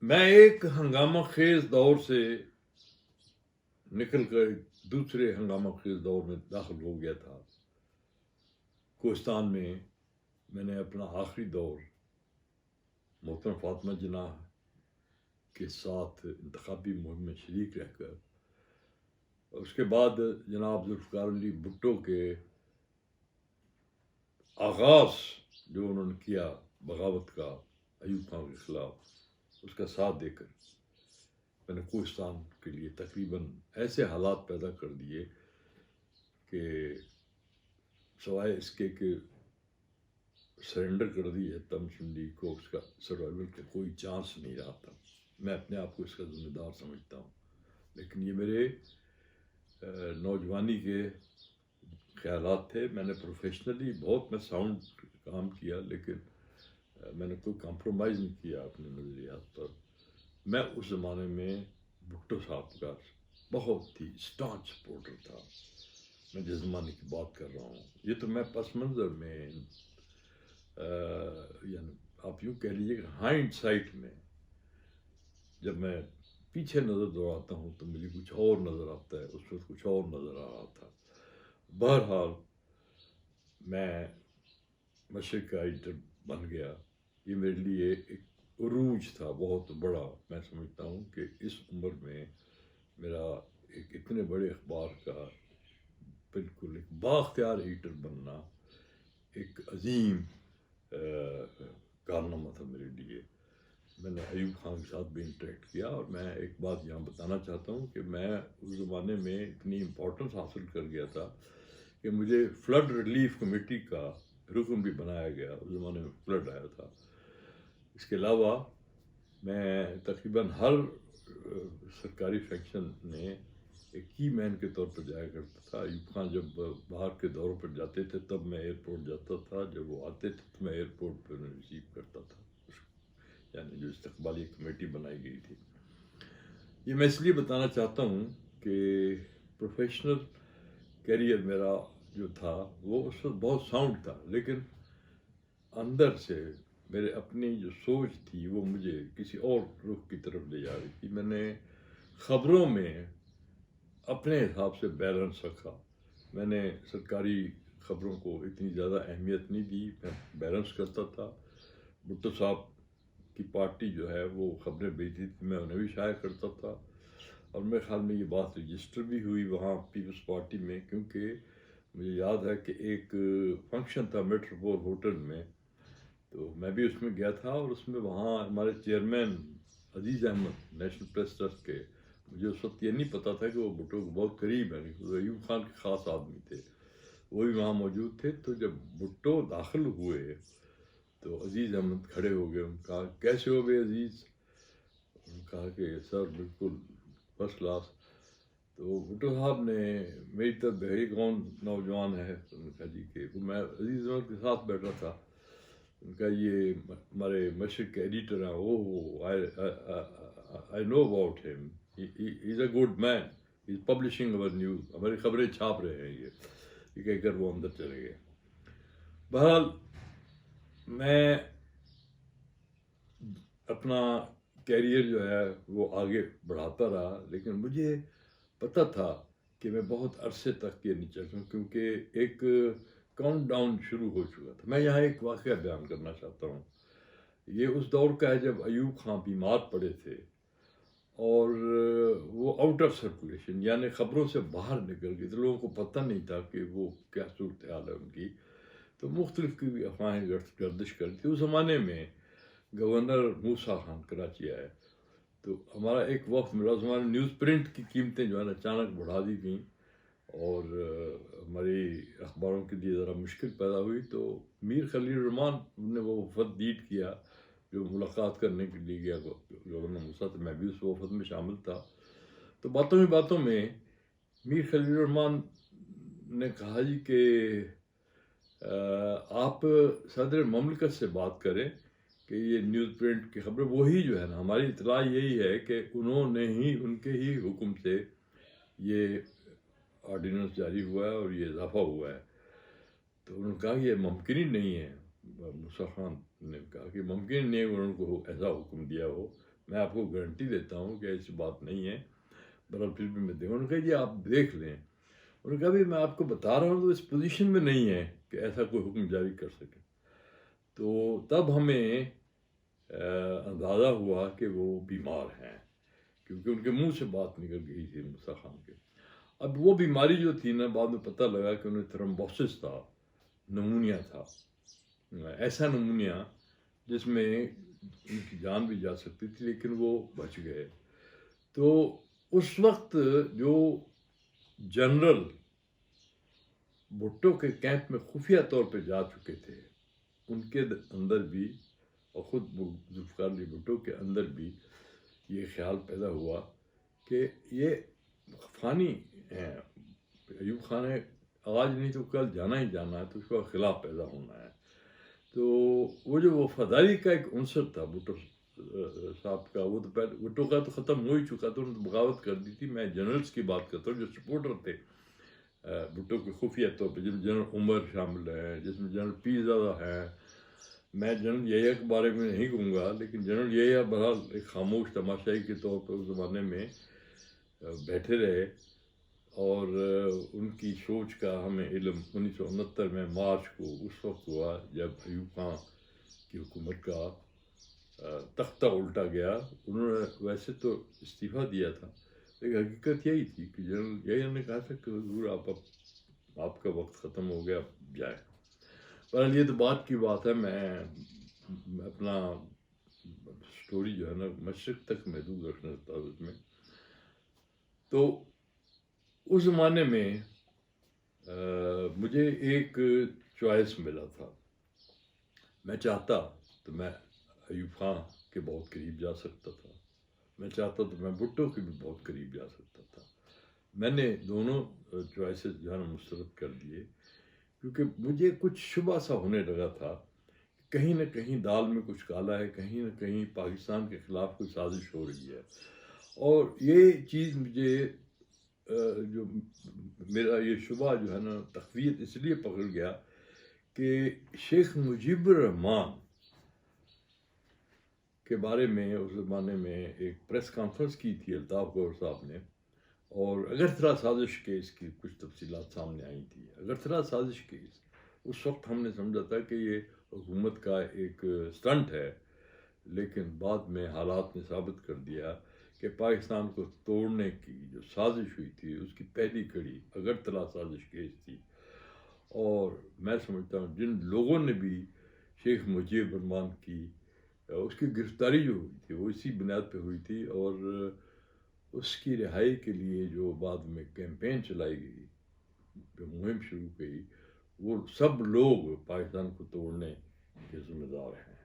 میں ایک ہنگامہ خیز دور سے نکل کر دوسرے ہنگامہ خیز دور میں داخل ہو گیا تھا۔ کوہستان میں نے اپنا آخری دور محترم فاطمہ جناح کے ساتھ انتخابی مہم میں شریک رہ کر، اس کے بعد جناب ذوالفقار علی بھٹو کے آغاز جو انہوں نے کیا بغاوت کا ایوب خان کے خلاف، اس کا ساتھ دے کر میں نے کوہستان کے لیے تقریباً ایسے حالات پیدا کر دیے کہ سوائے اس کے کہ سرنڈر کر دی ہے تب مسلم لیگ کو، اس کا سروائیول کا کوئی چانس نہیں رہا تھا۔ میں اپنے آپ کو اس کا ذمہ دار سمجھتا ہوں، لیکن یہ میرے نوجوانی کے خیالات تھے۔ میں نے پروفیشنلی بہت میں ساؤنڈ کام کیا، لیکن میں نے کوئی کمپرومائز نہیں کیا اپنے نظریات پر۔ میں اس زمانے میں بھٹو صاحب کا بہت ہی اسٹانچ سپورٹر تھا۔ میں جس زمانے کی بات کر رہا ہوں، یہ تو میں پس منظر میں یعنی آپ یوں کہہ لیجیے کہ ہائنڈ سائٹ میں جب میں پیچھے نظر دوڑاتا ہوں تو مجھے کچھ اور نظر آتا ہے، اس وقت کچھ اور نظر آ رہا تھا۔ بہرحال میں مشرق کا ایڈیٹر بن گیا۔ یہ میرے لیے ایک عروج تھا بہت بڑا۔ میں سمجھتا ہوں کہ اس عمر میں میرا ایک اتنے بڑے اخبار کا بالکل ایک بااختیار ایڈیٹر بننا ایک عظیم کارنامہ تھا میرے لیے۔ میں نے ایوب خان کے ساتھ بھی انٹریکٹ کیا، اور میں ایک بات یہاں بتانا چاہتا ہوں کہ میں اس زمانے میں اتنی امپورٹنس حاصل کر گیا تھا کہ مجھے فلڈ ریلیف کمیٹی کا رکن بھی بنایا گیا۔ اس زمانے میں فلڈ آیا تھا۔ اس کے علاوہ میں تقریباً ہر سرکاری فنکشن میں ایک کی مین کے طور پر جایا کرتا تھا۔ ایوب خان جب باہر کے دوروں پر جاتے تھے تب میں ایئرپورٹ جاتا تھا، جب وہ آتے تھے تو میں ایئرپورٹ پہ انہیں ریسیو کرتا تھا، یعنی جو استقبالیہ کمیٹی بنائی گئی تھی۔ یہ میں اس لیے بتانا چاہتا ہوں کہ پروفیشنل کیریئر میرا جو تھا وہ اس وقت بہت ساؤنڈ تھا، لیکن اندر سے میرے اپنی جو سوچ تھی وہ مجھے کسی اور رخ کی طرف لے جا رہی تھی۔ میں نے خبروں میں اپنے حساب سے بیلنس رکھا۔ میں نے سرکاری خبروں کو اتنی زیادہ اہمیت نہیں دی، میں بیلنس کرتا تھا۔ بھٹو صاحب کی پارٹی جو ہے وہ خبریں بھیجتی تھی، میں انہیں بھی شائع کرتا تھا، اور میرے خیال میں یہ بات رجسٹر بھی ہوئی وہاں پیپلز پارٹی میں، کیونکہ مجھے یاد ہے کہ ایک فنکشن تھا میٹروپول ہوٹل میں، تو میں بھی اس میں گیا تھا، اور اس میں وہاں ہمارے چیئرمین عزیز احمد نیشنل پریس ٹرسٹ کے، مجھے اس وقت یہ نہیں پتا تھا کہ وہ بھٹو کو بہت قریب ہیں، وہ ایوب خان کے خاص آدمی تھے، وہ بھی وہاں موجود تھے۔ تو جب بھٹو داخل ہوئے تو عزیز احمد کھڑے ہو گئے، ان کہا کیسے ہو گئے عزیز؟ انہوں نے کہا کہ سر بالکل فرسٹ کلاس۔ تو بھٹو صاحب نے میری طرف بھائی کون نوجوان ہے؟ انہوں نے کہا جی کہ میں عزیز احمد کے ساتھ بیٹھا تھا۔ ان کا یہ ہمارے مشرق کے ایڈیٹر ہیں، اوہ آئی know about him, he is a good man, he is publishing over news, ہماری خبریں چھاپ رہے ہیں یہ کہہ کر وہ اندر چلے گئے۔ بہرحال میں اپنا کیریئر جو ہے وہ آگے بڑھاتا رہا، لیکن مجھے پتہ تھا کہ میں بہت عرصے تک یہ نہیں چل سکوں، کیونکہ ایک کاؤنٹ ڈاؤن شروع ہو چکا تھا۔ میں یہاں ایک واقعہ بیان کرنا چاہتا ہوں۔ یہ اس دور کا ہے جب ایوب خان بیمار پڑے تھے، اور وہ آؤٹ آف سرکولیشن، یعنی خبروں سے باہر نکل گئے تھے، لوگوں کو پتہ نہیں تھا کہ وہ کیا صورتحال ہے ان کی، تو مختلف کی بھی افواہیں گردش کرتی تھی۔ اس زمانے میں گورنر موسیٰ خان کراچی آئے، تو ہمارا ایک وقت ملا۔ اس زمانے نیوز پرنٹ کی قیمتیں جو ہے نا اچانک بڑھا دی گئیں، اور ہماری اخباروں کے لیے ذرا مشکل پیدا ہوئی۔ تو میر خلیل الرحمن نے وہ وفد لیڈ کیا جو ملاقات کرنے کے لیے گیا گورنر موسیٰ سے، میں بھی اس وفد میں شامل تھا۔ تو باتوں میں میر خلیل الرحمن نے کہا جی کہ آپ صدر مملکت سے بات کریں کہ یہ نیوز پرنٹ کی خبر وہی جو ہے نا، ہماری اطلاع یہی ہے کہ انہوں نے ہی ان کے ہی حکم سے یہ آرڈیننس جاری ہوا ہے اور یہ اضافہ ہوا ہے۔ تو انہوں نے کہا کہ یہ ممکن ہی نہیں ہے۔ موسیٰ خان نے کہا کہ ممکن نہیں ہے انہوں کو ایسا حکم دیا ہو، میں آپ کو گارنٹی دیتا ہوں کہ ایسی بات نہیں ہے، بہرحال پھر بھی میں دیکھوں. انہوں نے کہا جی آپ دیکھ لیں. انہوں نے کہا بھی میں آپ کو بتا رہا ہوں تو اس پوزیشن میں نہیں ہے کہ ایسا کوئی حکم جاری کر سکے. تو تب ہمیں اندازہ ہوا کہ وہ بیمار ہیں، کیونکہ ان کے منہ سے بات نکل گئی تھی موسیٰ خان کے. اب وہ بیماری جو تھی نا، بعد میں پتہ لگا کہ انہیں تھرمبوسس تھا، نمونیا تھا، ایسا نمونیا جس میں ان کی جان بھی جا سکتی تھی، لیکن وہ بچ گئے. تو اس وقت جو جنرل بھٹو کے کیمپ میں خفیہ طور پہ جا چکے تھے، ان کے اندر بھی، اور خود ذوالفقار علی بھٹو کے اندر بھی یہ خیال پیدا ہوا کہ یہ فانی ہیں. ایوب خان ہے، آج نہیں تو کل جانا ہی جانا ہے، تو اس کا خلاف پیدا ہونا ہے. تو وہ جو وفاداری کا ایک عنصر تھا بھٹو صاحب کا، وہ تو پہلے بھٹو کا تو ختم ہو ہی چکا تھا، انہوں نے بغاوت کر دی تھی. میں جنرلز کی بات کرتا ہوں جو سپورٹر تھے بھٹو کے خفیہ طور پہ، جس میں جنرل عمر شامل ہیں، جس میں جنرل پیرزادہ ہیں. میں جنرل یحییٰ کے بارے میں نہیں کہوں گا، لیکن جنرل یحییٰ بہرحال ایک خاموش تماشائی کے طور پر اس زمانے میں بیٹھے رہے، اور ان کی سوچ کا ہمیں علم 1969 میں مارچ کو اس وقت ہوا جب ایوب خان کی حکومت کا تختہ الٹا گیا. انہوں نے ویسے تو استعفیٰ دیا تھا، لیکن حقیقت یہی تھی کہ جنرل یحییٰ نے کہا تھا کہ حضور آپ کا وقت ختم ہو گیا، جائے. پر یہ تو بات کی بات ہے. میں اپنا سٹوری جو ہے نا مشرق تک محدود رکھنا چاہتا ہوں اس میں. تو اس زمانے میں مجھے ایک چوائس ملا تھا. میں چاہتا تو میں ایوب خان کے بہت قریب جا سکتا تھا، میں چاہتا تو میں بھٹو کے بھی بہت قریب جا سکتا تھا. میں نے دونوں چوائسز جو ہے نا مسترد کر دیے، کیونکہ مجھے کچھ شبہ سا ہونے لگا تھا کہ کہیں نہ کہیں دال میں کچھ کالا ہے، کہیں نہ کہیں پاکستان کے خلاف کوئی سازش ہو رہی ہے. اور یہ چیز مجھے جو میرا یہ شبہ جو ہے نا تقویت اس لیے پکڑ گیا کہ شیخ مجیب الرحمان کے بارے میں اس زمانے میں ایک پریس کانفرنس کی تھی الطاف گور صاحب نے، اور اگرتلا سازش کیس کی کچھ تفصیلات سامنے آئی تھی. اگرتلا سازش کیس اس وقت ہم نے سمجھا تھا کہ یہ حکومت کا ایک سٹنٹ ہے، لیکن بعد میں حالات نے ثابت کر دیا کہ پاکستان کو توڑنے کی جو سازش ہوئی تھی اس کی پہلی کڑی اگرتلا سازش کیس تھی. اور میں سمجھتا ہوں جن لوگوں نے بھی شیخ مجیب الرحمان کی اس کی گرفتاری جو ہوئی تھی وہ اسی بنیاد پہ ہوئی تھی، اور اس کی رہائی کے لیے جو بعد میں کیمپین چلائی گئی، جو مہم شروع کی، وہ سب لوگ پاکستان کو توڑنے کے ذمہ دار ہیں.